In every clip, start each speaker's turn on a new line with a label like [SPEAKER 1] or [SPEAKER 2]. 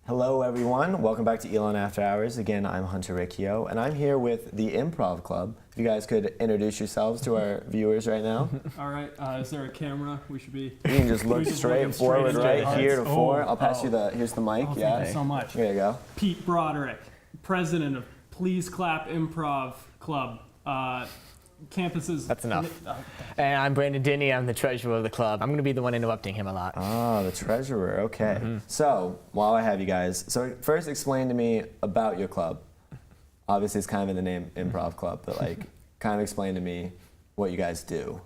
[SPEAKER 1] Hello everyone, welcome back to Elon After Hours. Again, I'm Hunter Riccio, and I'm here with the Improv Club. If you guys could introduce yourselves to our viewers right now.
[SPEAKER 2] All right, is there a camera? We should be...
[SPEAKER 1] You can just look straight forward right here to four. I'll pass you here's the mic.
[SPEAKER 2] Thank you so much.
[SPEAKER 1] There you go.
[SPEAKER 2] Pete Broderick, president of Please Clap Improv Club. Campuses...
[SPEAKER 3] That's enough. And I'm Brandon Dinney. I'm the treasurer of the club. I'm going to be the one interrupting him a lot.
[SPEAKER 1] Oh, the treasurer. Okay. So, while I have you guys, so first explain to me about your club. Obviously, it's kind of in the name Improv Club, but like, kind of explain to me what you guys do.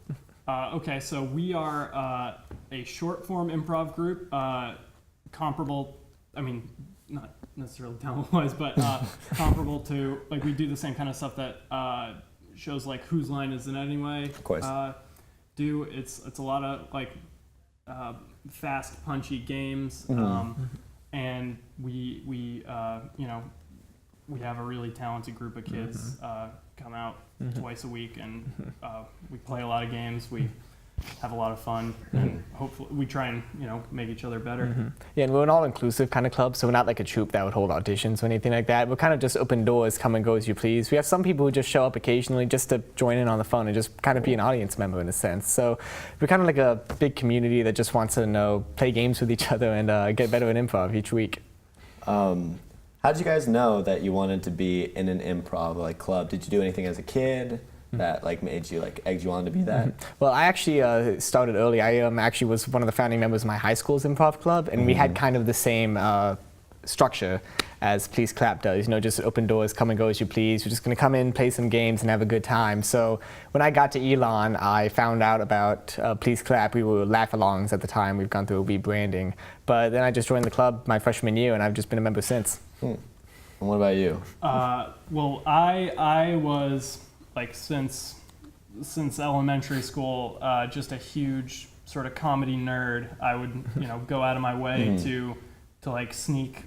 [SPEAKER 2] Okay, so we are a short-form improv group, comparable, I mean, not necessarily talent-wise, but comparable to, like, we do the same kind of stuff that shows like Whose Line Is It Anyway?
[SPEAKER 1] Of course.
[SPEAKER 2] It's a lot of like fast, punchy games, and we you know, we have a really talented group of kids come out twice a week, and we play a lot of games. We have a lot of fun, and hopefully we try and, you know, make each other better.
[SPEAKER 3] Yeah, and we're an all-inclusive kind of club, so we're not like a troupe that would hold auditions or anything like that. We're kind of just open doors, come and go as you please. We have some people who just show up occasionally just to join in on the fun and just kind of be an audience member in a sense. So we're kind of like a big community that just wants to play games with each other and get better at improv each week.
[SPEAKER 1] How did you guys know that you wanted to be in an improv like club? Did you do anything as a kid that like made you like egged you on to be that?
[SPEAKER 3] Well, I actually started early. I actually was one of the founding members of my high school's improv club, and we had kind of the same structure as Please Clap does. You know, just open doors, come and go as you please. You're just going to come in, play some games, and have a good time. So when I got to Elon, I found out about Please Clap. We were laugh-alongs at the time. We've gone through a rebranding, but then I just joined the club my freshman year, and I've just been a member since.
[SPEAKER 1] And what about you?
[SPEAKER 2] Well, I was like since elementary school, just a huge sort of comedy nerd. I would, you know, go out of my way to like sneak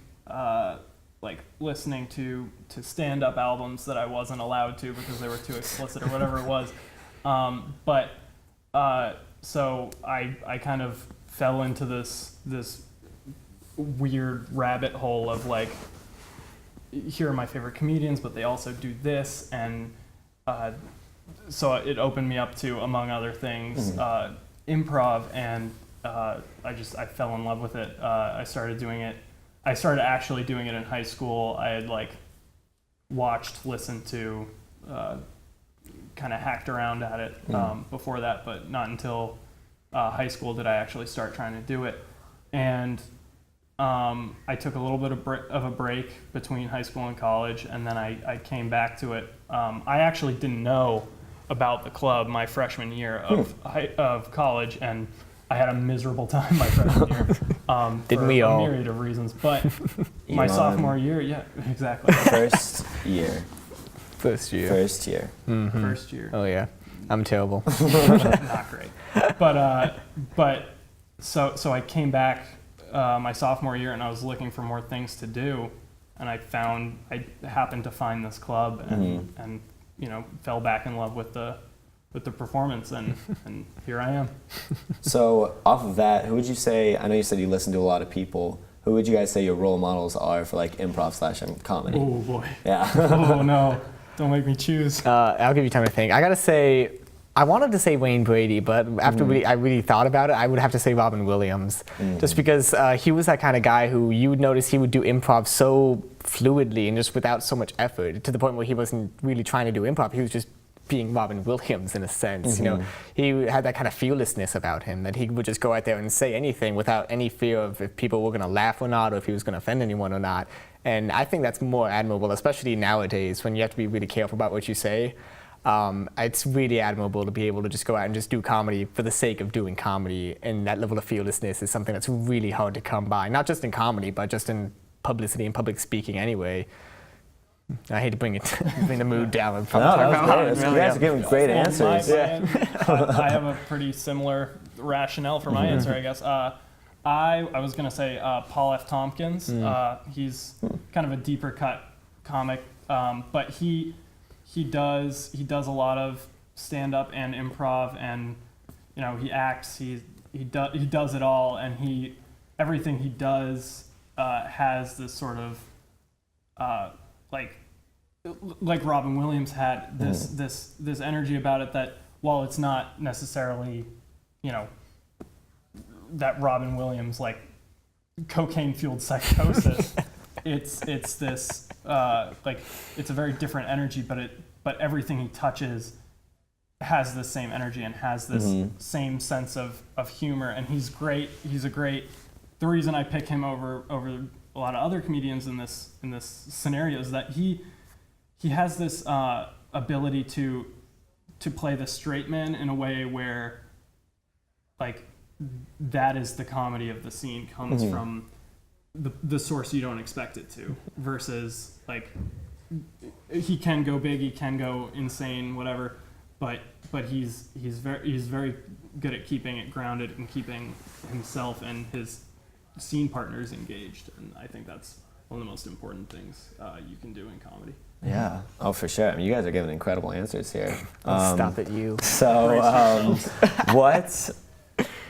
[SPEAKER 2] like listening to stand-up albums that I wasn't allowed to because they were too explicit or whatever it was. So I kind of fell into this weird rabbit hole of like, here are my favorite comedians, but they also do this, and so it opened me up to, among other things, improv, and I fell in love with it. I started actually doing it in high school. I had like watched, listened to, kind of hacked around at it before that, but not until high school did I actually start trying to do it. And I took a little bit of a break between high school and college, and then I came back to it. I actually didn't know about the club my freshman year of college, and I had a miserable time my freshman year.
[SPEAKER 3] Didn't we all?
[SPEAKER 2] For a myriad of reasons, but my sophomore year, yeah, exactly.
[SPEAKER 1] First year.
[SPEAKER 3] First year.
[SPEAKER 1] First year.
[SPEAKER 2] First year.
[SPEAKER 3] Oh yeah, I'm terrible.
[SPEAKER 2] Not great. But so I came back my sophomore year, and I was looking for more things to do, and I happened to find this club, and you know, fell back in love with the performance, and here I am.
[SPEAKER 1] So off of that, who would you say, I know you said you listen to a lot of people, who would you guys say your role models are for like improv/comedy?
[SPEAKER 2] Oh boy.
[SPEAKER 1] Yeah.
[SPEAKER 2] Oh no, don't make me choose.
[SPEAKER 3] I'll give you time to think. I gotta say, I wanted to say Wayne Brady, but after I really thought about it, I would have to say Robin Williams. Just because he was that kind of guy who you would notice he would do improv so fluidly and just without so much effort, to the point where he wasn't really trying to do improv. He was just being Robin Williams in a sense. You know, he had that kind of fearlessness about him, that he would just go out there and say anything without any fear of if people were going to laugh or not, or if he was going to offend anyone or not. And I think that's more admirable, especially nowadays when you have to be really careful about what you say. It's really admirable to be able to just go out and just do comedy for the sake of doing comedy, and that level of fearlessness is something that's really hard to come by, not just in comedy, but just in publicity and public speaking anyway. I hate to bring the mood down.
[SPEAKER 1] No, that was great. You guys are giving great answers.
[SPEAKER 2] I have a pretty similar rationale for my answer, I guess. I was going to say Paul F. Tompkins. He's kind of a deeper cut comic, but he does a lot of stand-up and improv, and he acts. He does it all, and everything he does has this sort of like Robin Williams had this energy about it that while it's not necessarily, you know, that Robin Williams like cocaine fueled psychosis, it's this like it's a very different energy, but everything he touches has the same energy and has this same sense of humor, and he's great. The reason I pick him over a lot of other comedians in this scenario is that he has this ability to play the straight man in a way where like that is the comedy of the scene comes from the source you don't expect it to, versus like he can go big, he can go insane, whatever, but he's very good at keeping it grounded and keeping himself and his scene partners engaged, and I think that's one of the most important things you can do in comedy.
[SPEAKER 1] Yeah. Oh, for sure. I mean, you guys are giving incredible answers here.
[SPEAKER 3] Stop it, you.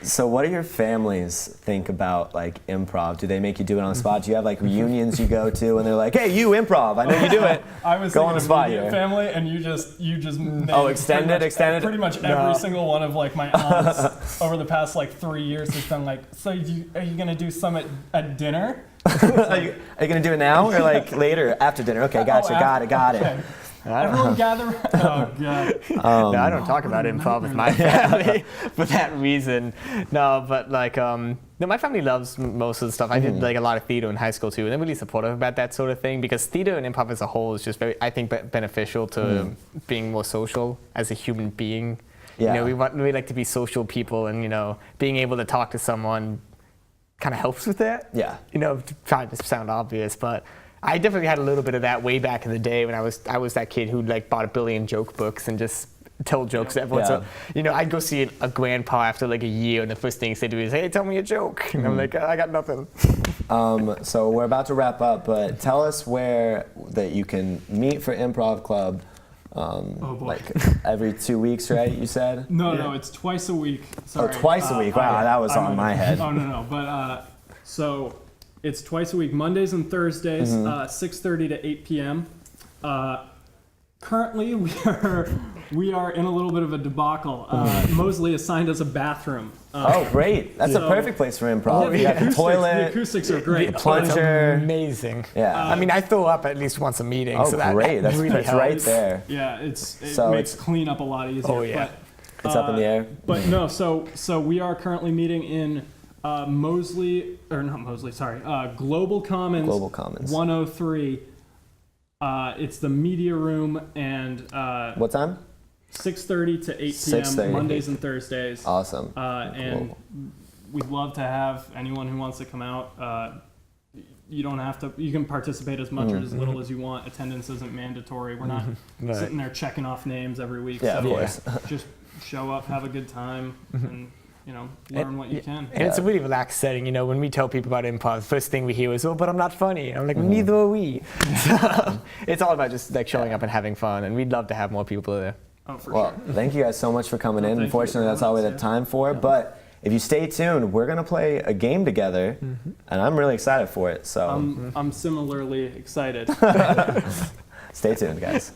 [SPEAKER 1] So, what do your families think about like improv? Do they make you do it on the spot? Do you have like reunions you go to and they're like, "Hey, you improv? I know you do it."
[SPEAKER 2] I was
[SPEAKER 1] go on the spot
[SPEAKER 2] here.
[SPEAKER 1] Here.
[SPEAKER 2] Family, and you just named
[SPEAKER 1] extended.
[SPEAKER 2] Pretty much every single one of like my aunts over the past like 3 years has been like, "So are you gonna do some at dinner?"
[SPEAKER 1] Are you gonna do it now or like later after dinner? Okay, gotcha. Got it.
[SPEAKER 2] Okay. Everyone gather. Oh god.
[SPEAKER 3] No, I don't talk about improv with my family for that reason. No, but like, no, my family loves most of the stuff. I did like a lot of theater in high school too, and they're really supportive about that sort of thing because theater and improv as a whole is just very, I think, beneficial to being more social as a human being.
[SPEAKER 1] Yeah.
[SPEAKER 3] You know, we like to be social people, and you know, being able to talk to someone kind of helps with that.
[SPEAKER 1] Yeah.
[SPEAKER 3] You know, trying to sound obvious, but I definitely had a little bit of that way back in the day when I was that kid who like bought a billion joke books and just told jokes to everyone.
[SPEAKER 1] Yeah.
[SPEAKER 3] So, you know, I'd go see a grandpa after like a year, and the first thing he said to me is, "Hey, tell me a joke." And I'm like, "I got nothing."
[SPEAKER 1] So we're about to wrap up, but tell us where that you can meet for Improv Club.
[SPEAKER 2] Oh boy.
[SPEAKER 1] Like every 2 weeks, right? You said?
[SPEAKER 2] No, it's twice a week. Sorry.
[SPEAKER 1] Oh, twice a week. Wow, that was on my head.
[SPEAKER 2] Oh no, but so it's twice a week, Mondays and Thursdays, 6:30 to 8 p.m. Currently, we are in a little bit of a debacle. Mosley assigned us a bathroom.
[SPEAKER 1] Oh, great! That's a perfect place for improv. You got the toilet.
[SPEAKER 2] The acoustics are great.
[SPEAKER 1] The plunger.
[SPEAKER 3] Amazing.
[SPEAKER 1] Yeah.
[SPEAKER 3] I mean, I throw up at least once a meeting.
[SPEAKER 1] Oh,
[SPEAKER 3] so that
[SPEAKER 1] great! That's
[SPEAKER 3] really
[SPEAKER 1] right
[SPEAKER 3] helps.
[SPEAKER 1] there.
[SPEAKER 2] Yeah, it
[SPEAKER 1] So
[SPEAKER 2] makes cleanup a lot easier.
[SPEAKER 3] Oh, yeah.
[SPEAKER 2] But,
[SPEAKER 1] It's up in the air.
[SPEAKER 2] But no, so we are currently meeting in Global Commons.
[SPEAKER 1] Global Commons.
[SPEAKER 2] 103. It's the media room, and
[SPEAKER 1] What time?
[SPEAKER 2] 6:30 to 8 p.m.
[SPEAKER 1] 6:30.
[SPEAKER 2] Mondays and Thursdays.
[SPEAKER 1] Awesome.
[SPEAKER 2] And we'd love to have anyone who wants to come out. You don't have to. You can participate as much or as little as you want. Attendance isn't mandatory. We're not sitting there checking off names every week.
[SPEAKER 1] Yeah,
[SPEAKER 2] so
[SPEAKER 1] of course.
[SPEAKER 2] just show up, have a good time, and learn what you can.
[SPEAKER 3] And it's a really relaxed setting. You know, when we tell people about improv, the first thing we hear is, "Oh, but I'm not funny." I'm like, "Neither are we." So it's all about just like showing up and having fun, and we'd love to have more people there.
[SPEAKER 2] Oh, for
[SPEAKER 1] Well,
[SPEAKER 2] sure.
[SPEAKER 1] thank you guys so much for coming in.
[SPEAKER 2] thank you
[SPEAKER 1] Unfortunately,
[SPEAKER 2] for
[SPEAKER 1] that's all we
[SPEAKER 2] having
[SPEAKER 1] have
[SPEAKER 2] us,
[SPEAKER 1] time for. But if you stay tuned, we're gonna play a game together, and I'm really excited for it. So
[SPEAKER 2] I'm similarly excited.
[SPEAKER 1] stay tuned, guys.